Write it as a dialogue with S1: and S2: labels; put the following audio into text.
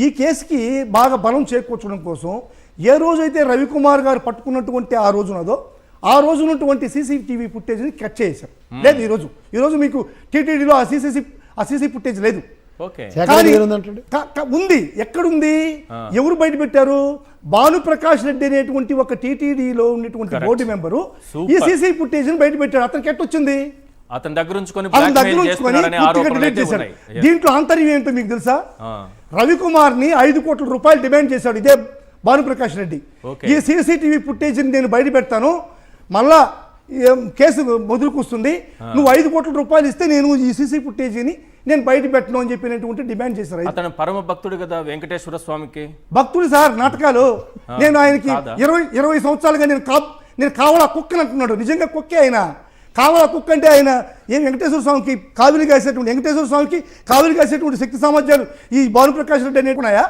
S1: ఈ కేసుకి బాగా బలం చేకూర్చడం కోసం ఏ రోజైతే రవికుమార్ గారు పట్టుకున్నటువంటి ఆ రోజు ఉన్నదో ఆ రోజు ఉన్నటువంటి సీసీటీవీ ఫుటేజ్ని కట్ చేశారు. లేదు ఈరోజు మీకు టీటీడీలో ఆ సీసీ ఫుటేజ్ లేదు. కానీ ఉంది. ఎక్కడుంది? ఎవరు బయట పెట్టారు? భానుప్రకాష్ రెడ్డి అనేటువంటి ఒక టీటీడీలో ఉన్నటువంటి బోర్డు మెంబరు ఈ సీసీ ఫుటేజ్ బయట పెట్టాడు. అతనికి ఎట్టొచ్చింది?
S2: అతని దగ్గర ఉంచుకొని
S1: చేశాడు. దీంట్లో ఆంతర్యం ఏంటో మీకు తెలుసా? రవికుమార్ ని 5 కోట్ల రూపాయలు డిమాండ్ చేశాడు ఇదే భానుప్రకాష్ రెడ్డి. ఈ సీసీటీవీ ఫుటేజ్ నేను బయట పెడతాను, మళ్ళా కేసు మొదలుకొస్తుంది, నువ్వు 5 కోట్ల రూపాయలు ఇస్తే నేను ఈ సీసీ ఫుటేజీని నేను బయట పెట్టను అని చెప్పినటువంటి డిమాండ్ చేశారు.
S2: అతను పరమ భక్తుడు కదా వెంకటేశ్వర స్వామికి.
S1: భక్తుడు సార్, నాటకాలు. నేను ఆయనకి 20 సంవత్సరాలుగా నేను కావాలా కుక్కని అంటున్నాడు. నిజంగా కుక్కే ఆయన. కావాలా కుక్క అంటే ఆయన ఏం వెంకటేశ్వర స్వామికి కావిలి కాసేటువంటి శక్తి సామర్థ్యాలు ఈ భానుప్రకాష్ రెడ్డి అనేకున్నాయా?